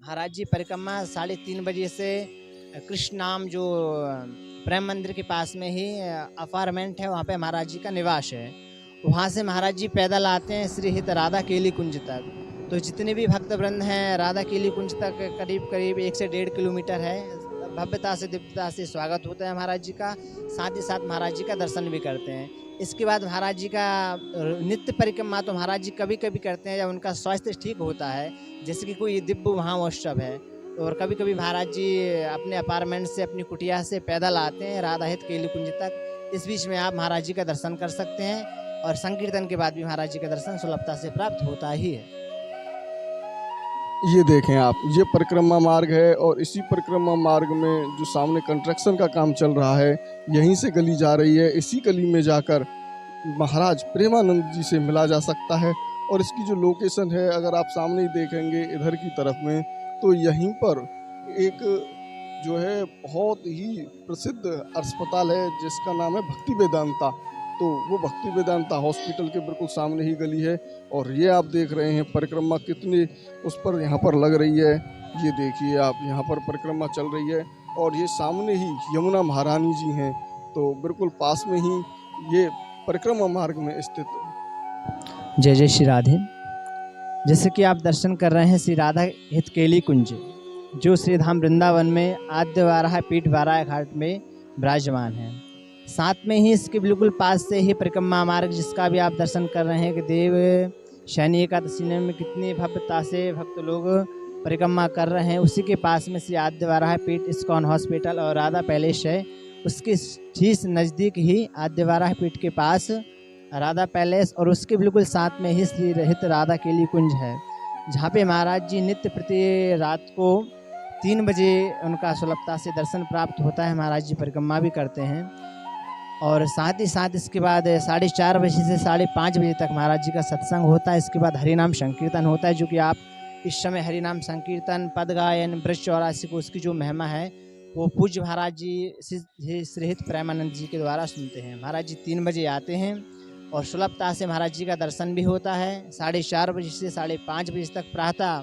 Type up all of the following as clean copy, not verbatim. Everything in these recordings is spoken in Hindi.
महाराज जी परिक्रमा 3:30 बजे से कृष्ण नाम जो प्रेम मंदिर के पास में ही अपार्टमेंट है, वहाँ पे महाराज जी का निवास है। वहाँ से महाराज जी पैदल आते हैं श्री हित राधा केली कुंज तक। तो जितने भी भक्त वृंद हैं राधा केली कुंज तक करीब करीब 1 से 1.5 किलोमीटर है। भव्यता से दिव्यता से स्वागत होता है महाराज जी का, साथ ही साथ महाराज जी का दर्शन भी करते हैं। इसके बाद महाराज जी का नित्य परिक्रमा तो महाराज जी कभी कभी करते हैं जब उनका स्वास्थ्य ठीक होता है, जैसे कि कोई दिव्य महामहोत्सव है। और कभी कभी महाराज जी अपने अपार्टमेंट से, अपनी कुटिया से पैदल आते हैं राधा हित केली कुंज तक। इस बीच में आप महाराज जी का दर्शन कर सकते हैं और संकीर्तन के बाद भी महाराज जी का दर्शन सुलभता से प्राप्त होता ही है। ये देखें आप, ये परिक्रमा मार्ग है और इसी परिक्रमा मार्ग में जो सामने कंस्ट्रक्शन का काम चल रहा है, यहीं से गली जा रही है। इसी गली में जाकर महाराज प्रेमानंद जी से मिला जा सकता है। और इसकी जो लोकेशन है, अगर आप सामने ही देखेंगे इधर की तरफ में, तो यहीं पर एक जो है बहुत ही प्रसिद्ध अस्पताल है जिसका नाम है भक्ति वेदांता। तो वो भक्ति वेदांता हॉस्पिटल के बिल्कुल सामने ही गली है। और ये आप देख रहे हैं परिक्रमा कितनी उस पर यहाँ पर लग रही है। ये देखिए आप, यहाँ पर परिक्रमा चल रही है और ये सामने ही यमुना महारानी जी हैं, तो बिल्कुल पास में ही ये परिक्रमा मार्ग में स्थित। जय जय श्री राधे। जैसे कि आप दर्शन कर रहे हैं श्री राधा हित केली कुंज, जो श्री धाम वृंदावन में आद्य वाराह पीठ वाराह घाट में विराजमान है। साथ में ही इसके बिल्कुल पास से ही परिक्रमा मार्ग, जिसका भी आप दर्शन कर रहे हैं कि देव शनि एकादशी में कितनी भव्यता से भक्त लोग परिक्रमा कर रहे हैं। उसी के पास में श्री आद्य वाराह पीठ इस्कॉन हॉस्पिटल और राधा पैलेस है। उसके ठीक नज़दीक ही आद्य वाराह पीठ के पास राधा पैलेस और उसके बिल्कुल साथ में ही श्री हित राधा केली कुंज है, जहाँ पे महाराज जी नित्य प्रति रात को 3 बजे उनका सुलभता से दर्शन प्राप्त होता है। महाराज जी परिक्रमा भी करते हैं और साथ ही साथ इसके बाद 4:30 बजे से 5:30 बजे तक महाराज जी का सत्संग होता है। इसके बाद हरिनाम संकीर्तन होता है, जो कि आप इस समय हरिनाम संकीर्तन, पद गायन, ब्रज 84 को उसकी जो महिमा है वो पूज्य महाराज जी श्री हित प्रेमानंद जी के द्वारा सुनते हैं। महाराज जी 3 बजे आते हैं और सुलभता से महाराज जी का दर्शन भी होता है। 4:30 बजे से 5:30 बजे तक प्रातः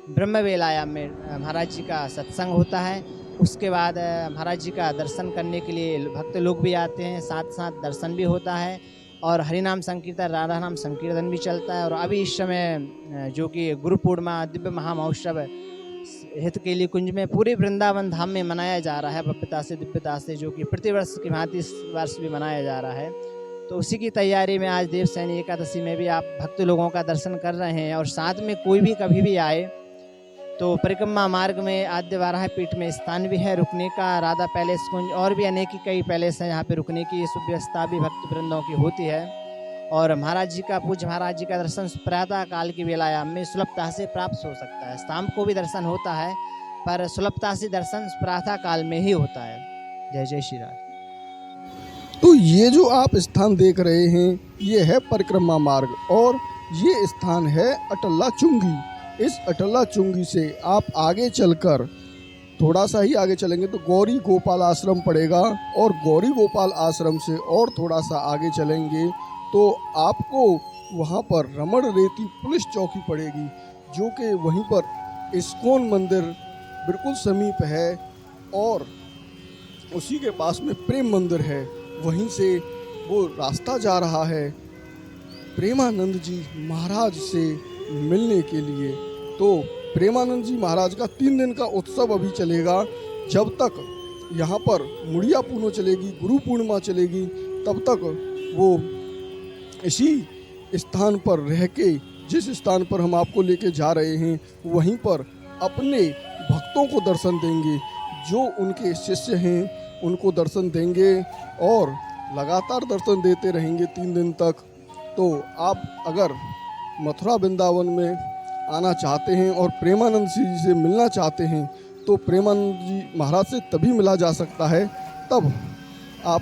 ब्रह्म वेलायाम में महाराज जी का सत्संग होता है। उसके बाद महाराज जी का दर्शन करने के लिए भक्त लोग भी आते हैं, साथ साथ दर्शन भी होता है और हरिनाम संकीर्तन, राधा नाम संकीर्तन भी चलता है। और अभी इस समय जो कि गुरु पूर्णिमा दिव्य महामहोत्सव हित केली कुंज में पूरे वृंदावन धाम में मनाया जा रहा है भव्यता से दिव्यता से, जो कि प्रतिवर्ष की भांति इस वर्ष भी मनाया जा रहा है। तो उसी की तैयारी में आज देवशयनी एकादशी में भी आप भक्त लोगों का दर्शन कर रहे हैं। और साथ में कोई भी कभी भी आए तो परिक्रमा मार्ग में आद्य वाराह पीठ में स्थान भी है रुकने का, राधा पैलेस कुंज और भी अनेक कई पैलेस हैं यहाँ पे रुकने की सुव्यवस्था भी भक्त वृंदों की होती है। और महाराज जी का, पूज्य महाराज जी का दर्शन प्रातः काल की वेलायाम में सुलभता से प्राप्त हो सकता है। शाम को भी दर्शन होता है, पर सुलभता से दर्शन प्रातः काल में ही होता है। जय जय श्री राधे। तो ये जो आप स्थान देख रहे हैं, ये है परिक्रमा मार्ग और ये स्थान है अटल्ला चुंगी। इस अटल्ला चुंगी से आप आगे चलकर थोड़ा सा ही आगे चलेंगे तो गौरी गोपाल आश्रम पड़ेगा और गौरी गोपाल आश्रम से और थोड़ा सा आगे चलेंगे तो आपको वहाँ पर रमण रेती पुलिस चौकी पड़ेगी, जो कि वहीं पर इस्कॉन मंदिर बिल्कुल समीप है और उसी के पास में प्रेम मंदिर है। वहीं से वो रास्ता जा रहा है प्रेमानंद जी महाराज से मिलने के लिए। तो प्रेमानंद जी महाराज का 3 दिन का उत्सव अभी चलेगा। जब तक यहाँ पर मुड़िया पूनो चलेगी, गुरु पूर्णिमा चलेगी, तब तक वो इसी स्थान पर रह के, जिस स्थान पर हम आपको लेके जा रहे हैं, वहीं पर अपने भक्तों को दर्शन देंगे। जो उनके शिष्य हैं उनको दर्शन देंगे और लगातार दर्शन देते रहेंगे 3 दिन तक। तो आप अगर मथुरा वृंदावन में आना चाहते हैं और प्रेमानंद जी से मिलना चाहते हैं तो प्रेमानंद जी महाराज से तभी मिला जा सकता है तब आप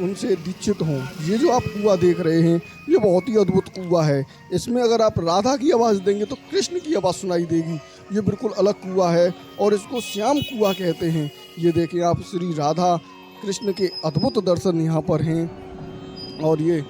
उनसे दीक्षित हों। ये जो आप कुआं देख रहे हैं, ये बहुत ही अद्भुत कुआं है। इसमें अगर आप राधा की आवाज़ देंगे तो कृष्ण की आवाज़ सुनाई देगी। ये बिल्कुल अलग कुआं है और इसको श्याम कुआं कहते हैं। ये देखें आप, श्री राधा कृष्ण के अद्भुत दर्शन यहाँ पर हैं और ये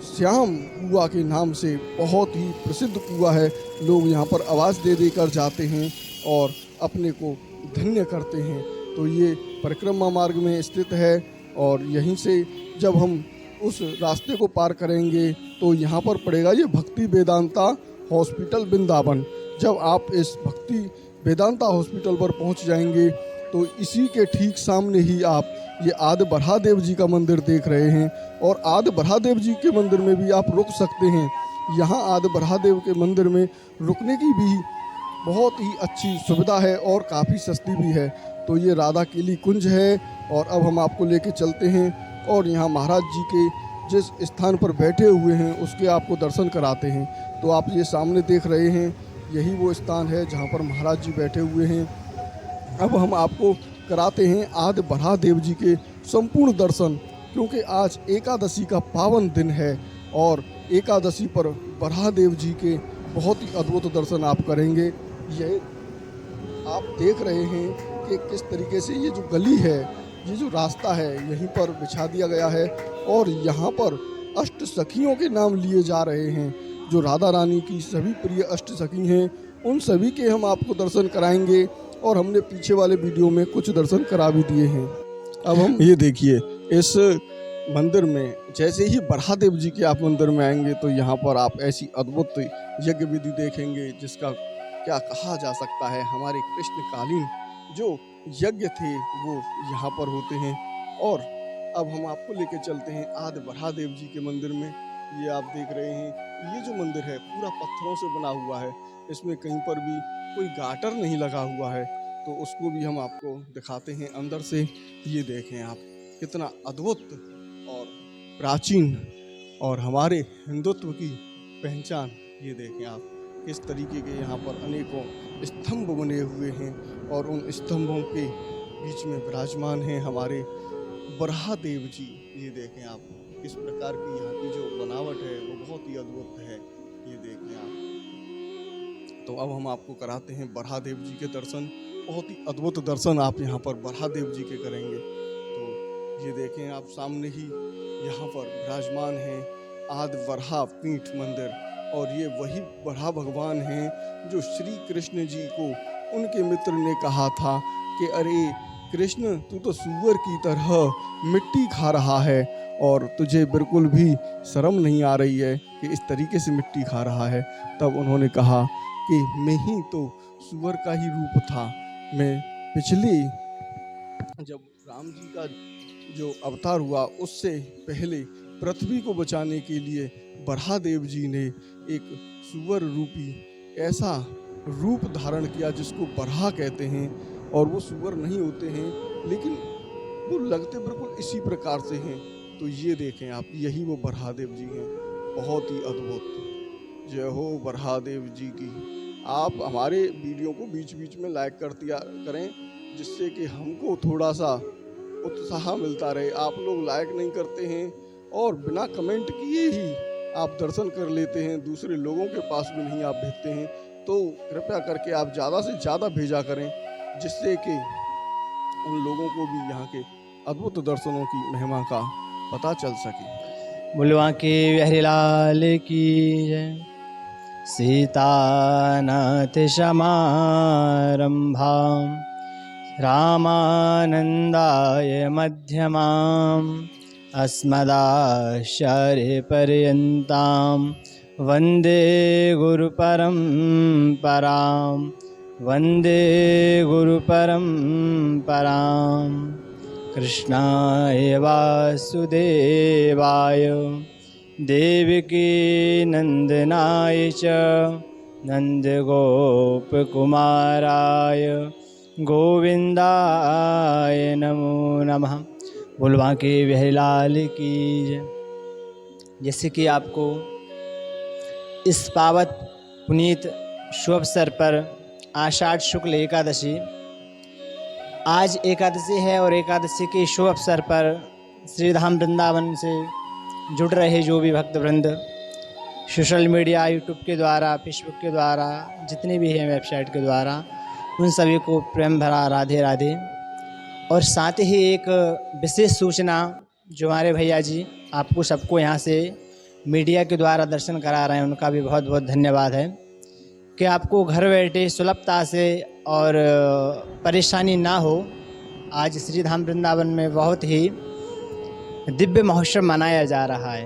श्याम कुआं के नाम से बहुत ही प्रसिद्ध कुआं है। लोग यहाँ पर आवाज़ दे देकर जाते हैं और अपने को धन्य करते हैं। तो ये परिक्रमा मार्ग में स्थित है और यहीं से जब हम उस रास्ते को पार करेंगे तो यहाँ पर पड़ेगा ये भक्ति वेदांता हॉस्पिटल वृंदावन। जब आप इस भक्ति वेदांता हॉस्पिटल पर पहुँच जाएंगे तो इसी के ठीक सामने ही आप ये आदि बरहादेव जी का मंदिर देख रहे हैं और आदि बरहादेव जी के मंदिर में भी आप रुक सकते हैं। यहाँ आदि बरहादेव के मंदिर में रुकने की भी बहुत ही अच्छी सुविधा है और काफ़ी सस्ती भी है। तो ये राधा केली कुंज है और अब हम आपको लेके चलते हैं और यहाँ महाराज जी के जिस स्थान पर बैठे हुए हैं उसके आपको दर्शन कराते हैं। तो आप ये सामने देख रहे हैं यही वो स्थान है जहाँ पर महाराज जी बैठे हुए हैं। अब हम आपको कराते हैं आदि बरहादेव जी के संपूर्ण दर्शन, क्योंकि आज एकादशी का पावन दिन है और एकादशी पर बरहादेव जी के बहुत ही अद्भुत दर्शन आप करेंगे। यह आप देख रहे हैं कि किस तरीके से ये जो गली है, ये जो रास्ता है यहीं पर बिछा दिया गया है और यहाँ पर अष्ट सखियों के नाम लिए जा रहे हैं। जो राधा रानी की सभी प्रिय अष्ट सखी हैं उन सभी के हम आपको दर्शन कराएंगे और हमने पीछे वाले वीडियो में कुछ दर्शन करा भी दिए हैं। अब हम ये देखिए इस मंदिर में जैसे ही बरहादेव जी के आप मंदिर में आएंगे तो यहाँ पर आप ऐसी अद्भुत यज्ञ विधि देखेंगे जिसका क्या कहा जा सकता है। हमारे कृष्णकालीन जो यज्ञ थे वो यहाँ पर होते हैं। और अब हम आपको लेके चलते हैं आदि बरहादेव जी के मंदिर में। ये आप देख रहे हैं ये जो मंदिर है पूरा पत्थरों से बना हुआ है, इसमें कहीं पर भी कोई गाटर नहीं लगा हुआ है। तो उसको भी हम आपको दिखाते हैं अंदर से। ये देखें आप कितना अद्भुत और प्राचीन और हमारे हिंदुत्व की पहचान। ये देखें आप किस तरीके के यहाँ पर अनेकों स्तंभ बने हुए हैं और उन स्तंभों के बीच में विराजमान हैं हमारे बरहादेव जी। ये देखें आप किस प्रकार की यहाँ की जो बनावट है वो बहुत ही अद्भुत है। ये देखें आप। तो अब हम आपको कराते हैं बरहादेव जी के दर्शन। बहुत ही अद्भुत दर्शन आप यहाँ पर बरहादेव जी के करेंगे। तो ये देखें आप सामने ही यहाँ पर विराजमान हैं आदि बरहा पीठ मंदिर और ये वही बरहा भगवान हैं जो श्री कृष्ण जी को उनके मित्र ने कहा था कि अरे कृष्ण तू तो सूअर की तरह मिट्टी खा रहा है और तुझे बिल्कुल भी शर्म नहीं आ रही है कि इस तरीके से मिट्टी खा रहा है। तब उन्होंने कहा कि मैं ही तो सूअर का ही रूप था। मैं पिछले जब राम जी का जो अवतार हुआ उससे पहले पृथ्वी को बचाने के लिए बरहादेव जी ने एक सूअर रूपी ऐसा रूप धारण किया जिसको बरहा कहते हैं। और वो सूअर नहीं होते हैं लेकिन वो लगते बिल्कुल इसी प्रकार से हैं। तो ये देखें आप यही वो बरहादेव जी हैं। बहुत ही अद्भुत। जय हो बरहादेव जी की। आप हमारे वीडियो को बीच बीच में लाइक कर दिया करें जिससे कि हमको थोड़ा सा उत्साह मिलता रहे। आप लोग लाइक नहीं करते हैं और बिना कमेंट किए ही आप दर्शन कर लेते हैं, दूसरे लोगों के पास भी नहीं आप भेजते हैं। तो कृपया करके आप ज़्यादा से ज़्यादा भेजा करें जिससे कि उन लोगों को भी यहाँ के अद्भुत दर्शनों की महिमा का पता चल सके। बुलवा के बिहारी लाल की जय। सीतानाथ समारंभां रामानंदाय मध्यमाम् अस्मदाचार्यपर्यन्तां वन्दे गुरुपरम्परां वन्दे गुरुपरम्परां। कृष्णाय वासुदेवाय देवकी नन्दनाय च नन्दगोपकुमाराय गोविन्दाय नमो नमः। बुलवा के बिहारी लाल की जय। जैसे कि आपको इस पावन पुनीत शुभ अवसर पर आषाढ़ शुक्ल एकादशी, आज एकादशी है और एकादशी के शुभ अवसर पर श्री धाम वृंदावन से जुड़ रहे जो भी भक्तवृंद सोशल मीडिया यूट्यूब के द्वारा, फेसबुक के द्वारा, जितने भी हैं वेबसाइट के द्वारा, उन सभी को प्रेम भरा राधे राधे। और साथ ही एक विशेष सूचना जो हमारे भैया जी आपको सबको यहाँ से मीडिया के द्वारा दर्शन करा रहे हैं, उनका भी बहुत बहुत धन्यवाद है कि आपको घर बैठे सुलभता से और परेशानी ना हो। आज श्री धाम वृंदावन में बहुत ही दिव्य महोत्सव मनाया जा रहा है।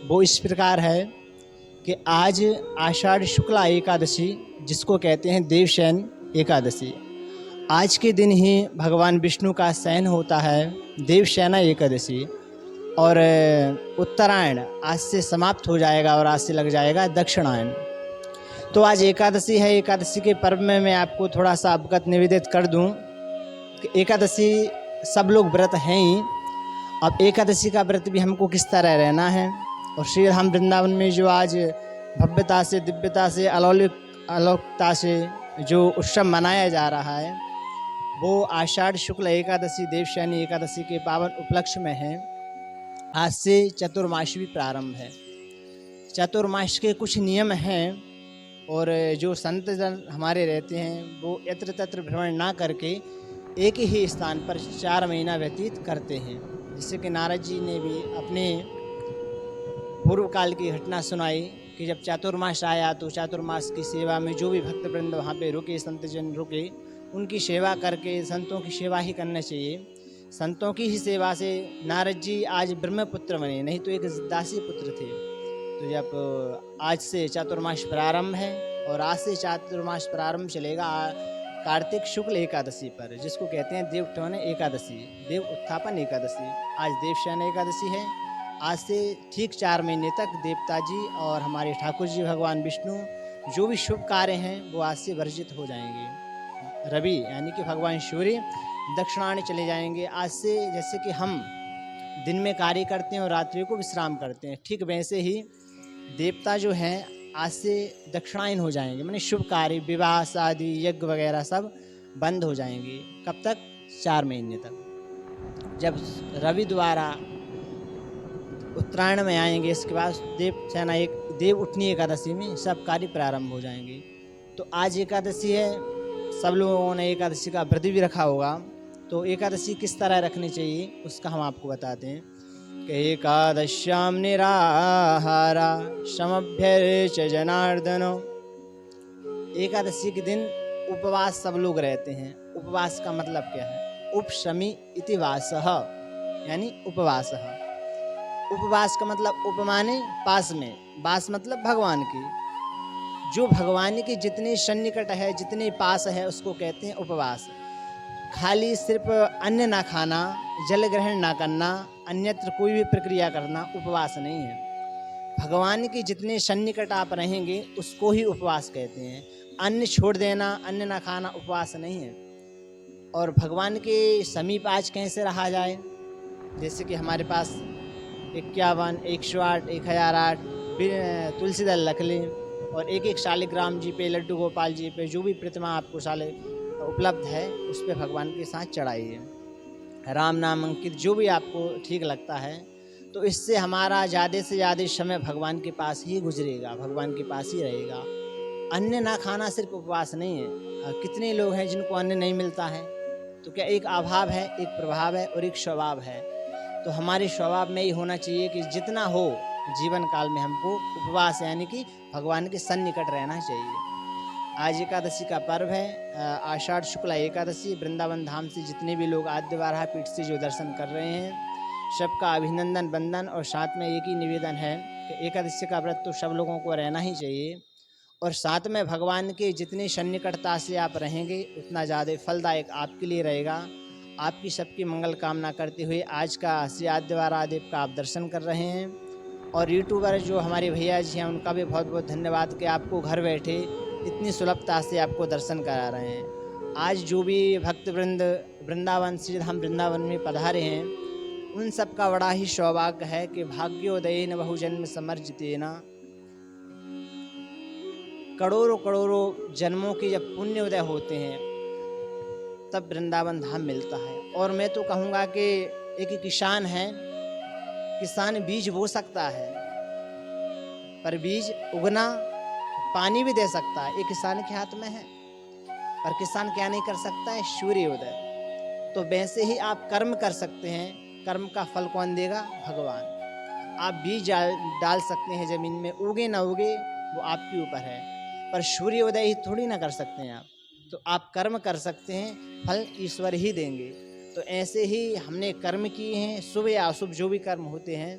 वो इस प्रकार है कि आज आषाढ़ शुक्ला एकादशी, जिसको कहते हैं देवशयन एकादशी, आज के दिन ही भगवान विष्णु का शयन होता है, देवशयना एकादशी। और उत्तरायण आज से समाप्त हो जाएगा और आज से लग जाएगा दक्षिणायन। तो आज एकादशी है। एकादशी के पर्व में मैं आपको थोड़ा सा अवगत निवेदित कर दूं कि एकादशी सब लोग व्रत हैं ही। अब एकादशी का व्रत भी हमको किस तरह रहना है, और श्री धाम वृंदावन में जो आज भव्यता से, दिव्यता से, अलौकिकता से जो उत्सव मनाया जा रहा है, वो आषाढ़ शुक्ल एकादशी, देवशयनी एकादशी के पावन उपलक्ष्य में है। आज से चतुर्मास भी प्रारंभ है। चतुर्मास के कुछ नियम हैं, और जो संत जन हमारे रहते हैं वो यत्र तत्र भ्रमण ना करके एक ही स्थान पर 4 महीना व्यतीत करते हैं। जैसे कि नारद जी ने भी अपने पूर्व काल की घटना सुनाई कि जब चातुर्मास आया तो चातुर्मास की सेवा में जो भी भक्तवृंद वहाँ पे रुके, संत जन रुके, उनकी सेवा करके, संतों की सेवा ही करना चाहिए। संतों की ही सेवा से नारद जी आज ब्रह्मपुत्र बने, नहीं तो एक दासी पुत्र थे। तो जब आज से चातुर्मास प्रारंभ है, और आज से चातुर्मास प्रारंभ चलेगा कार्तिक शुक्ल एकादशी पर, जिसको कहते हैं देवोत्थान एकादशी, देव उत्थापन एकादशी। आज देवशयन एकादशी है। आज से ठीक 4 महीने तक देवता जी और हमारे ठाकुर जी भगवान विष्णु जो भी शुभ कार्य हैं वो आज से वर्जित हो जाएंगे। रवि यानी कि भगवान सूर्य दक्षिणायन चले जाएंगे आज से। जैसे कि हम दिन में कार्य करते हैं और रात्रि को विश्राम करते हैं, ठीक वैसे ही देवता जो हैं आज से दक्षिणायन हो जाएंगे, माने शुभ कार्य, विवाह, शादी, यज्ञ वगैरह सब बंद हो जाएंगे। कब तक? 4 महीने तक। जब रवि द्वारा उत्तरायण में आएंगे, इसके बाद देव उठनी एकादशी में सब कार्य प्रारंभ हो जाएंगे। तो आज एकादशी है, सब लोगों ने एकादशी का व्रत भी रखा होगा। तो एकादशी किस तरह रखनी चाहिए उसका हम आपको बताते हैं कि एकादश्याम निराहारा समभ्यर्च जनार्दनो। एकादशी के दिन उपवास सब लोग रहते हैं। उपवास का मतलब क्या है? उपशमी इति वासः, यानी उपवास। उपवास का मतलब उपमाने पास में, वास मतलब भगवान की, जो भगवान के जितने सन्निकट है, जितने पास है, उसको कहते हैं उपवास। खाली सिर्फ अन्न ना खाना, जल ग्रहण ना करना, अन्यत्र कोई भी प्रक्रिया करना उपवास नहीं है। भगवान के जितने सन्निकट आप रहेंगे उसको ही उपवास कहते हैं। अन्न छोड़ देना, अन्न ना खाना उपवास नहीं है। और भगवान के समीप आज कैसे रहा जाए? जैसे कि हमारे पास 51, 108, 1008 तुलसी दल रख लें, और एक शालिग्राम जी पे, लड्डू गोपाल जी पे, जो भी प्रतिमा आपको उपलब्ध है उस पे भगवान के साथ चढ़ाइए। राम नाम अंकित जो भी आपको ठीक लगता है। तो इससे हमारा ज़्यादा से ज़्यादा समय भगवान के पास ही गुजरेगा, भगवान के पास ही रहेगा। अन्न ना खाना सिर्फ उपवास नहीं है। कितने लोग हैं जिनको अन्न नहीं मिलता है? तो क्या एक अभाव है, एक प्रभाव है और एक स्वभाव है। तो हमारे स्वभाव में ही होना चाहिए कि जितना हो जीवन काल में हमको उपवास यानी कि भगवान के सन्निकट रहना चाहिए। आज एकादशी का पर्व है, आषाढ़ शुक्ला एकादशी। वृंदावन धाम से जितने भी लोग आद्य वाराह पीठ से जो दर्शन कर रहे हैं, सबका अभिनंदन, वंदन। और साथ में एक ही निवेदन है कि एकादशी का व्रत तो सब लोगों को रहना ही चाहिए, और साथ में भगवान के जितनी सन्निकटता से आप रहेंगे उतना ज़्यादा फलदायक आपके लिए रहेगा। आपकी सबकी मंगल कामना करते हुए आज का श्री आद्य वाराह देव का आप दर्शन कर रहे हैं। और यूट्यूबर जो हमारे भैया जी हैं उनका भी बहुत बहुत धन्यवाद कि आपको घर बैठे इतनी सुलभता से आपको दर्शन करा रहे हैं। आज जो भी भक्तवृंद वृंदावन, श्री धाम वृंदावन में पधारे हैं, उन सब का बड़ा ही सौभाग्य है कि भाग्योदयेन बहुजन्म समर्जितेन, करोड़ों करोड़ों जन्मों के जब पुण्य उदय होते हैं तब वृंदावन धाम मिलता है। और मैं तो कहूँगा कि एक किसान है, किसान बीज बो सकता है पर बीज उगना, पानी भी दे सकता है, ये किसान के हाथ में है। पर किसान क्या नहीं कर सकता है? सूर्योदय। तो वैसे ही आप कर्म कर सकते हैं, कर्म का फल कौन देगा? भगवान। आप बीज डाल सकते हैं जमीन में, उगे ना उगे वो आपके ऊपर है, पर सूर्योदय ही थोड़ी ना कर सकते हैं आप। तो आप कर्म कर सकते हैं, फल ईश्वर ही देंगे। तो ऐसे ही हमने कर्म किए हैं, शुभ या अशुभ जो भी कर्म होते हैं,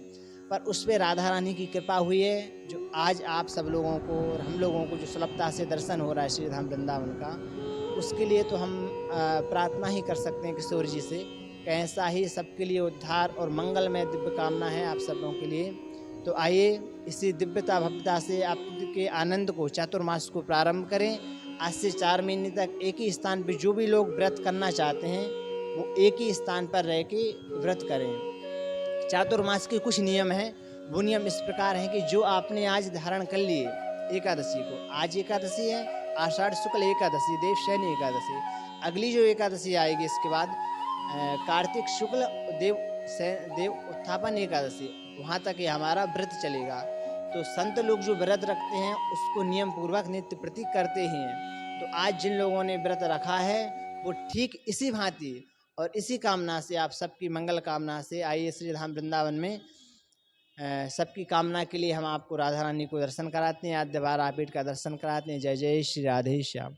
पर उस पे राधा रानी की कृपा हुई है, जो आज आप सब लोगों को और हम लोगों को जो सुलभता से दर्शन हो रहा है श्री धाम वृंदावन का, उसके लिए तो हम प्रार्थना ही कर सकते हैं किशोर जी से कि ऐसा ही सबके लिए उद्धार और मंगलमय दिव्य कामना है आप सबों के लिए। तो आइए इसी दिव्यता भव्यता से आपके आनंद को, चातुर्मास को प्रारंभ करें। आज से 4 महीने तक एक ही स्थान पर जो भी लोग व्रत करना चाहते हैं वो एक ही स्थान पर रह के व्रत करें। चातुर्मास के कुछ नियम हैं। वो नियम इस प्रकार हैं कि जो आपने आज धारण कर लिए एकादशी को, आज एकादशी है आषाढ़ शुक्ल एकादशी, देव शयनी एकादशी। अगली जो एकादशी आएगी इसके बाद कार्तिक शुक्ल देव उत्थापन एकादशी, वहाँ तक ये हमारा व्रत चलेगा। तो संत लोग जो व्रत रखते हैं उसको नियम पूर्वक नित्य प्रति करते ही हैं। तो आज जिन लोगों ने व्रत रखा है वो ठीक इसी भांति और इसी कामना से, आप सबकी मंगल कामना से आइए श्री धाम वृंदावन में। सबकी कामना के लिए हम आपको राधा रानी को दर्शन कराते हैं, आद्य वारापीठ का दर्शन कराते हैं। जय जय श्री राधे श्याम।